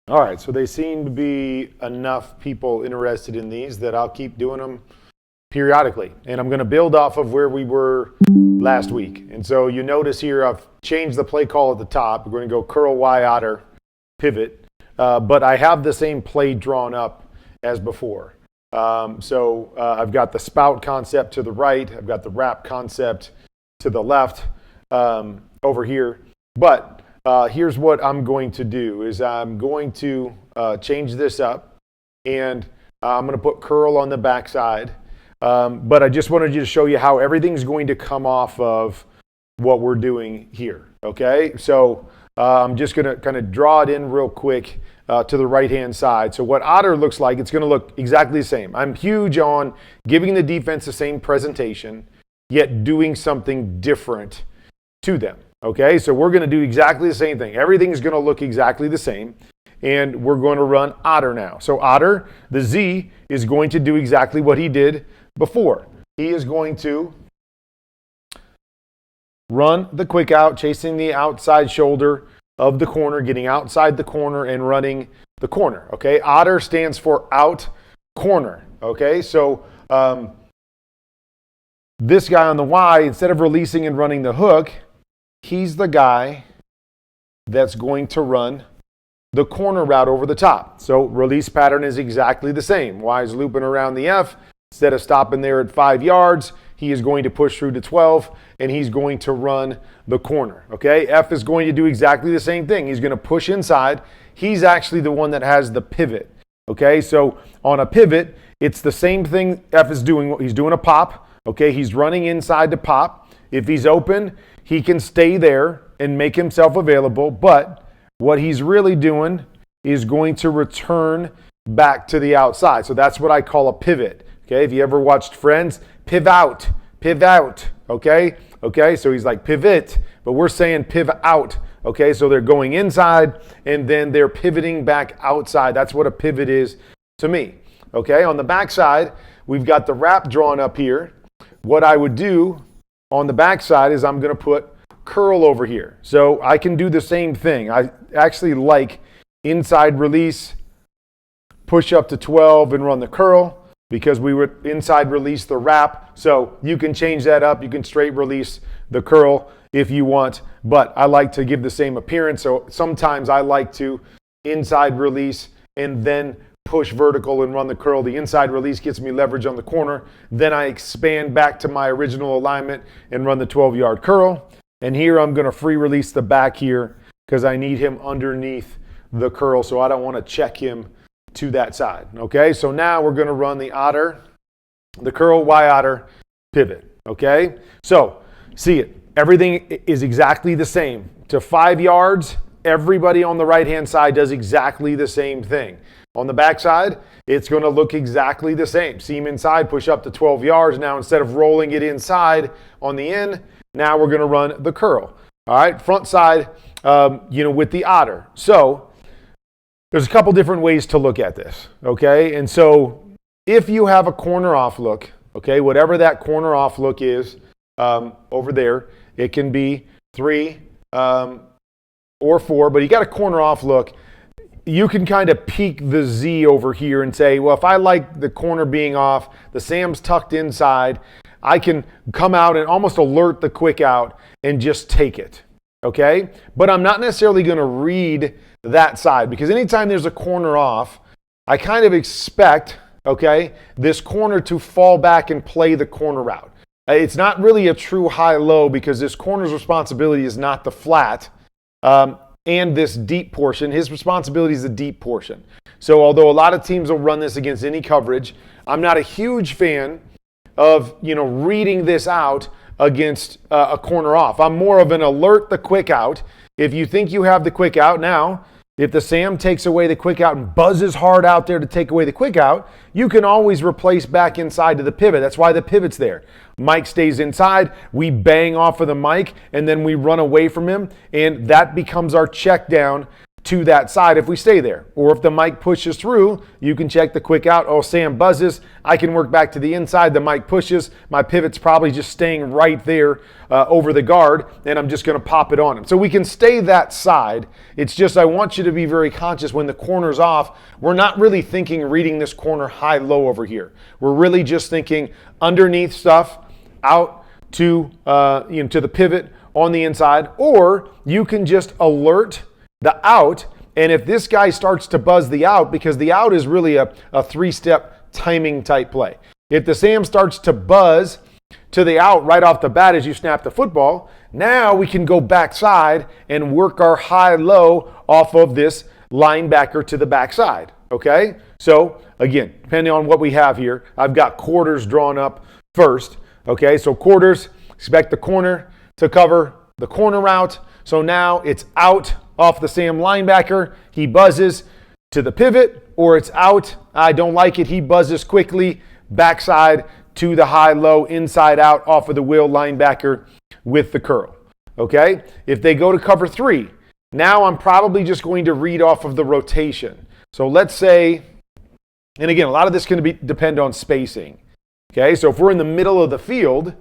All right, so they seem to be enough people interested in these that I'll keep doing them periodically. And I'm going to build off of where we were last week. And so you notice here I've changed the play call at the top. We're going to go curl Y Otter pivot. But I have the same play drawn up as before. So I've got the spout concept to the right. I've got the wrap concept to the left over here. But here's what I'm going to do is I'm going to change this up, and I'm going to put curl on the backside. But I just wanted you to show you how everything's going to come off of what we're doing here. Okay, so I'm just going to kind of draw it in real quick to the right-hand side. So what Otter looks like, it's going to look exactly the same. I'm huge on giving the defense the same presentation, yet doing something different to them. Okay, so we're going to do exactly the same thing. Everything's going to look exactly the same, and we're going to run Otter now. So Otter, the Z, is going to do exactly what he did before. He is going to run the quick out, chasing the outside shoulder of the corner, getting outside the corner and running the corner. Okay, Otter stands for out corner. Okay, so this guy on the Y, instead of releasing and running the hook, he's the guy that's going to run the corner route over the top. So release pattern is exactly the same. Y is looping around the F. Instead of stopping there at 5 yards, he is going to push through to 12, and he's going to run the corner. Okay, F is going to do exactly the same thing. He's going to push inside. He's actually the one that has the pivot. Okay, so on a pivot, it's the same thing F is doing. He's doing a pop. Okay, he's running inside to pop. If he's open, he can stay there and make himself available, but what he's really doing is going to return back to the outside. So that's what I call a pivot. Okay, if you ever watched Friends, piv out, okay? Okay, so he's like pivot, but we're saying piv out. Okay, so they're going inside and then they're pivoting back outside. That's what a pivot is to me. Okay, on the backside, we've got the wrap drawn up here. What I would do on the backside is I'm going to put curl over here. So I can do the same thing. I actually like inside release, push up to 12 and run the curl because we would inside release the wrap. So you can change that up. You can straight release the curl if you want, but I like to give the same appearance. So sometimes I like to inside release and then push vertical and run the curl. The inside release gets me leverage on the corner. Then I expand back to my original alignment and run the 12-yard curl. And here I'm going to free release the back here because I need him underneath the curl, so I don't want to check him to that side. Okay, so now we're going to run the Otter, the curl Y Otter pivot. Okay, so see it. Everything is exactly the same. To 5 yards, everybody on the right-hand side does exactly the same thing. On the backside, it's going to look exactly the same. Seam inside, push up to 12 yards. Now, instead of rolling it inside on the in, now we're going to run the curl. All right, front side, with the Otter. So there's a couple different ways to look at this, okay? And so if you have a corner off look, okay, whatever that corner off look is over there, it can be 3 or 4, but you got a corner off look. You can kind of peek the Z over here and say, well, if I like the corner being off, the Sam's tucked inside, I can come out and almost alert the quick out and just take it, okay? But I'm not necessarily going to read that side because anytime there's a corner off, I kind of expect, okay, this corner to fall back and play the corner route. It's not really a true high-low because this corner's responsibility is not the flat and this deep portion. His responsibility is the deep portion. So although a lot of teams will run this against any coverage, I'm not a huge fan of reading this out against a corner off. I'm more of an alert the quick out. If you think you have the quick out now, if the Sam takes away the quick out and buzzes hard out there to take away the quick out, you can always replace back inside to the pivot. That's why the pivot's there. Mike stays inside, we bang off of the Mike, and then we run away from him, and that becomes our check down to that side if we stay there. Or if the Mike pushes through, you can check the quick out. Oh, Sam buzzes. I can work back to the inside. The Mike pushes. My pivot's probably just staying right there over the guard, and I'm just going to pop it on him. So we can stay that side. It's just I want you to be very conscious when the corner's off. We're not really thinking reading this corner high-low over here. We're really just thinking underneath stuff, out to to the pivot on the inside, or you can just alert the out, and if this guy starts to buzz the out, because the out is really a three-step timing type play. If the Sam starts to buzz to the out right off the bat as you snap the football, now we can go backside and work our high-low off of this linebacker to the backside, okay? So, again, depending on what we have here, I've got quarters drawn up first, okay? So quarters, expect the corner to cover the corner route. So now it's out off the Sam linebacker. He buzzes to the pivot, or it's out. I don't like it. He buzzes quickly backside to the high-low, inside out off of the will linebacker with the curl. Okay? If they go to cover 3, now I'm probably just going to read off of the rotation. So let's say, and again, a lot of this can depend on spacing. Okay? So if we're in the middle of the field,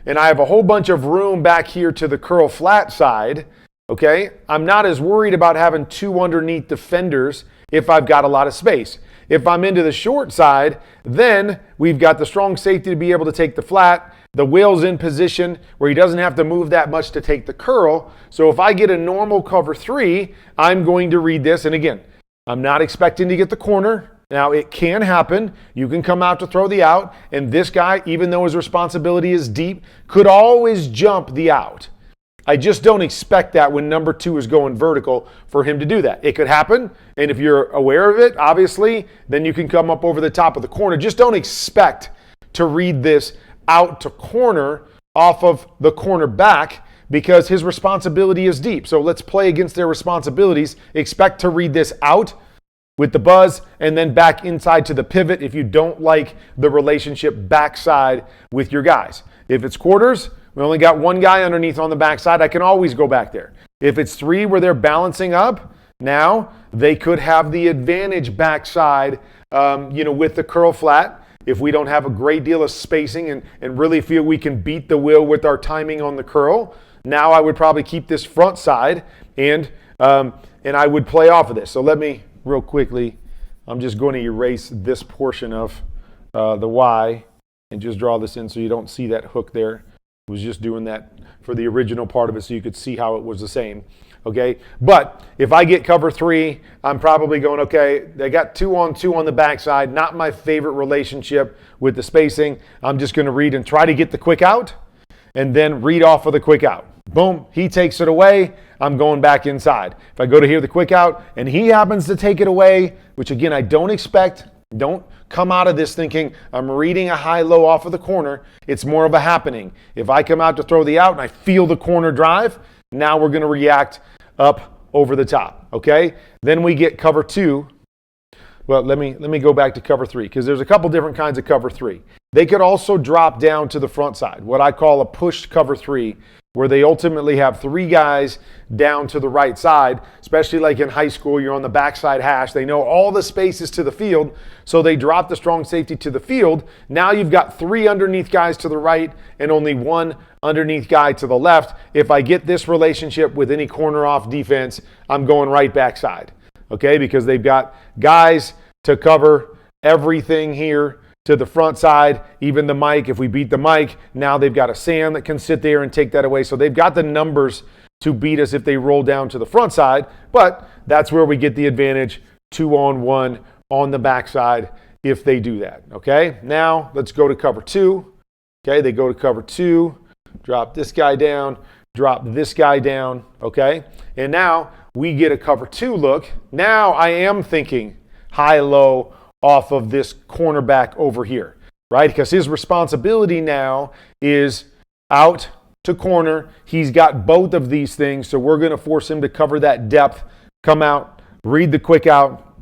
and I have a whole bunch of room back here to the curl flat side, okay, I'm not as worried about having 2 underneath defenders if I've got a lot of space. If I'm into the short side, then we've got the strong safety to be able to take the flat. The will's in position where he doesn't have to move that much to take the curl. So if I get a normal cover 3, I'm going to read this. And again, I'm not expecting to get the corner. Now, it can happen. You can come out to throw the out, and this guy, even though his responsibility is deep, could always jump the out. I just don't expect that when number 2 is going vertical for him to do that. It could happen, and if you're aware of it, obviously, then you can come up over the top of the corner. Just don't expect to read this out to corner off of the corner back because his responsibility is deep. So let's play against their responsibilities. Expect to read this out with the buzz, and then back inside to the pivot if you don't like the relationship backside with your guys. If it's quarters, we only got 1 guy underneath on the backside, I can always go back there. If it's 3 where they're balancing up, now they could have the advantage backside, with the curl flat. If we don't have a great deal of spacing and really feel we can beat the will with our timing on the curl, now I would probably keep this front side and I would play off of this. So let me real quickly, I'm just going to erase this portion of the Y and just draw this in so you don't see that hook there. I was just doing that for the original part of it so you could see how it was the same. Okay, but if I get cover 3, I'm probably going, okay, they got 2 on 2 on the backside. Not my favorite relationship with the spacing. I'm just going to read and try to get the quick out and then read off of the quick out. Boom, he takes it away. I'm going back inside. If I go to hear the quick out and he happens to take it away, which again, I don't expect, don't come out of this thinking I'm reading a high-low off of the corner. It's more of a happening. If I come out to throw the out and I feel the corner drive, now we're going to react up over the top, okay? Then we get cover 2. Well, let me go back to cover 3 because there's a couple different kinds of cover 3. They could also drop down to the front side, what I call a pushed cover 3, where they ultimately have 3 guys down to the right side, especially like in high school, you're on the backside hash. They know all the spaces to the field, so they drop the strong safety to the field. Now you've got 3 underneath guys to the right and only 1 underneath guy to the left. If I get this relationship with any corner off defense, I'm going right backside, okay? Because they've got guys to cover everything here to the front side, even the Mike. If we beat the Mike, now they've got a Sam that can sit there and take that away. So they've got the numbers to beat us if they roll down to the front side, but that's where we get the advantage, 2 on 1 on the backside if they do that, okay? Now let's go to cover 2. Okay, they go to cover 2, drop this guy down, drop this guy down, okay? And now we get a cover 2 look. Now I am thinking high-low off of this cornerback over here, right? Because his responsibility now is out to corner. He's got both of these things, so we're going to force him to cover that depth, come out, read the quick out.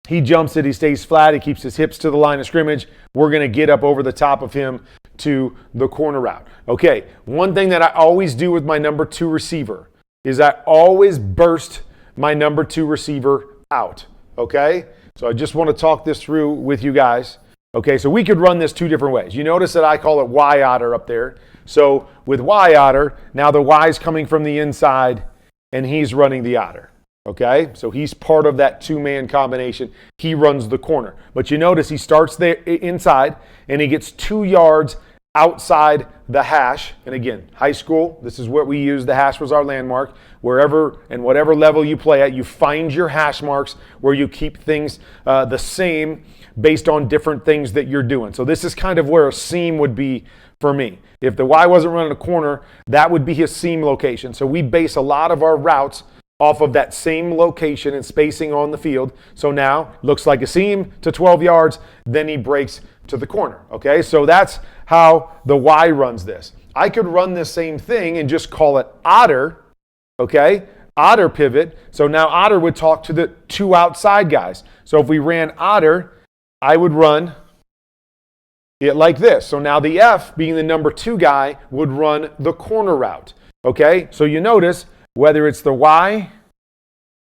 He jumps it, he stays flat, he keeps his hips to the line of scrimmage. We're going to get up over the top of him to the corner route. Okay, one thing that I always do with my number 2 receiver is I always burst my number 2 receiver out. Okay? So I just want to talk this through with you guys. Okay, so we could run this 2 different ways. You notice that I call it Y Otter up there. So with Y Otter, now the Y is coming from the inside and he's running the Otter. Okay, so he's part of that 2-man combination. He runs the corner. But you notice he starts there inside and he gets 2 yards outside the hash. And again, high school, this is what we use. The hash was our landmark. Wherever and whatever level you play at, you find your hash marks where you keep things the same based on different things that you're doing. So this is kind of where a seam would be for me. If the Y wasn't running a corner, that would be his seam location. So we base a lot of our routes off of that same location and spacing on the field. So now looks like a seam to 12 yards, then he breaks to the corner. Okay, so that's how the Y runs this. I could run this same thing and just call it Otter. Okay, Otter pivot. So now Otter would talk to the 2 outside guys. So if we ran Otter, I would run it like this. So now the F, being the number 2 guy, would run the corner route. Okay, so you notice whether it's the Y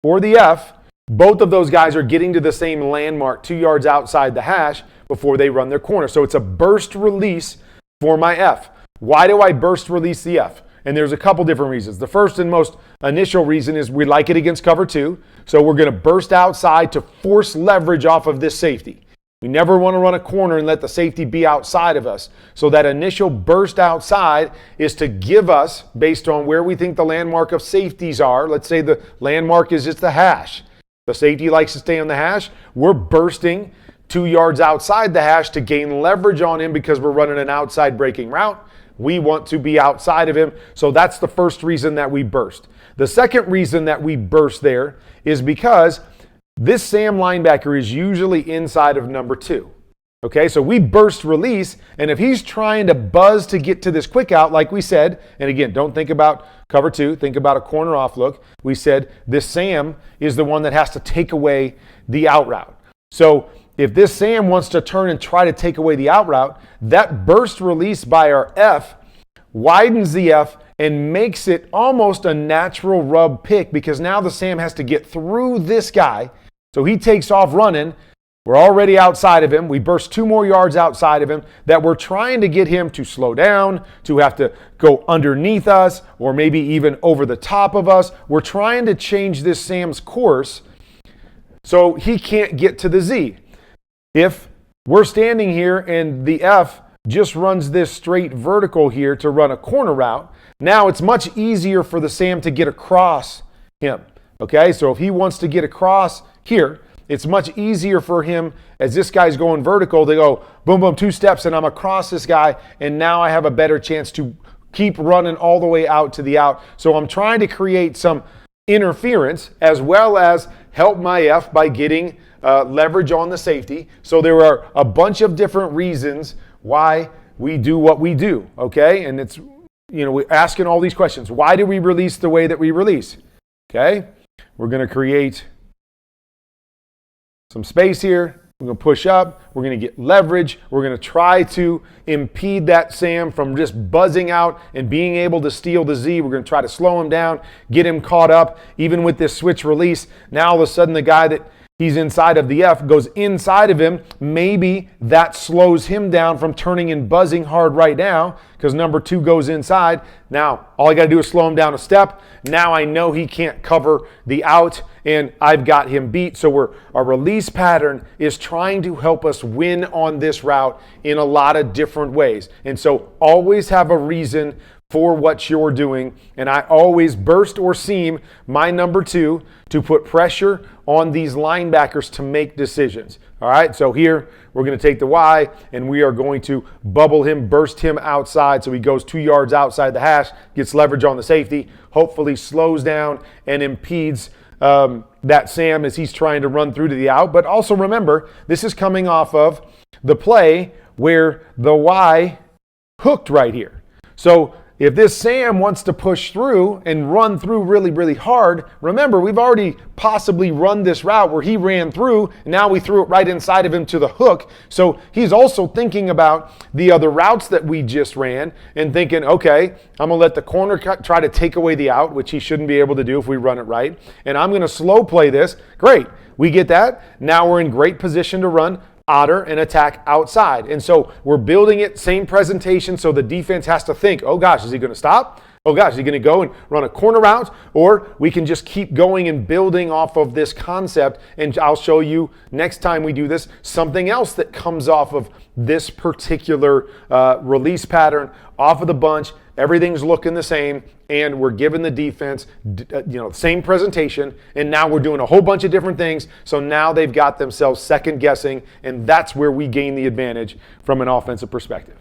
or the F, both of those guys are getting to the same landmark 2 yards outside the hash before they run their corner. So it's a burst release for my F. Why do I burst release the F? And there's a couple different reasons. The first and most initial reason is we like it against cover 2. So we're going to burst outside to force leverage off of this safety. We never want to run a corner and let the safety be outside of us. So that initial burst outside is to give us, based on where we think the landmark of safeties are, let's say the landmark is just the hash. The safety likes to stay on the hash. We're bursting 2 yards outside the hash to gain leverage on him because we're running an outside breaking route. We want to be outside of him. So that's the first reason that we burst. The second reason that we burst there is because this Sam linebacker is usually inside of number 2. Okay, so we burst release, and if he's trying to buzz to get to this quick out, like we said, and again, don't think about cover 2, think about a corner off look. We said this Sam is the one that has to take away the out route. So if this Sam wants to turn and try to take away the out route, that burst release by our F widens the F and makes it almost a natural rub pick because now the Sam has to get through this guy. So he takes off running. We're already outside of him. We burst 2 more yards outside of him that we're trying to get him to slow down, to have to go underneath us, or maybe even over the top of us. We're trying to change this Sam's course so he can't get to the Z. If we're standing here and the F just runs this straight vertical here to run a corner route, now it's much easier for the Sam to get across him. Okay, so if he wants to get across here, it's much easier for him as this guy's going vertical to go boom, boom, 2 steps and I'm across this guy, and now I have a better chance to keep running all the way out to the out. So I'm trying to create some interference as well as help my F by getting leverage on the safety. So there are a bunch of different reasons why we do what we do, okay? And it's, we're asking all these questions. Why do we release the way that we release? Okay, we're going to create some space here. We're going to push up. We're going to get leverage. We're going to try to impede that Sam from just buzzing out and being able to steal the Z. We're going to try to slow him down, get him caught up. Even with this switch release, now all of a sudden the guy that he's inside of the F goes inside of him. Maybe that slows him down from turning and buzzing hard right now because number 2 goes inside. Now, all I got to do is slow him down a step. Now I know he can't cover the out, and I've got him beat. So our release pattern is trying to help us win on this route in a lot of different ways. And so always have a reason for what you're doing. And I always burst or seam my number 2 to put pressure on these linebackers to make decisions. All right, so here we're going to take the Y and we are going to bubble him, burst him outside so he goes 2 yards outside the hash, gets leverage on the safety, hopefully slows down and impedes that Sam as he's trying to run through to the out. But also remember, this is coming off of the play where the Y hooked right here. So if this Sam wants to push through and run through really, really hard, remember, we've already possibly run this route where he ran through, and now we threw it right inside of him to the hook. So he's also thinking about the other routes that we just ran and thinking, okay, I'm going to let the corner try to take away the out, which he shouldn't be able to do if we run it right. And I'm going to slow play this. Great. We get that. Now we're in great position to run Otter and attack outside. And so we're building it, same presentation, so the defense has to think, oh gosh, is he going to stop? Oh gosh, is he going to go and run a corner route? Or we can just keep going and building off of this concept. And I'll show you next time we do this, something else that comes off of this particular release pattern, off of the bunch. Everything's looking the same, and we're giving the defense, same presentation, and now we're doing a whole bunch of different things. So now they've got themselves second guessing, and that's where we gain the advantage from an offensive perspective.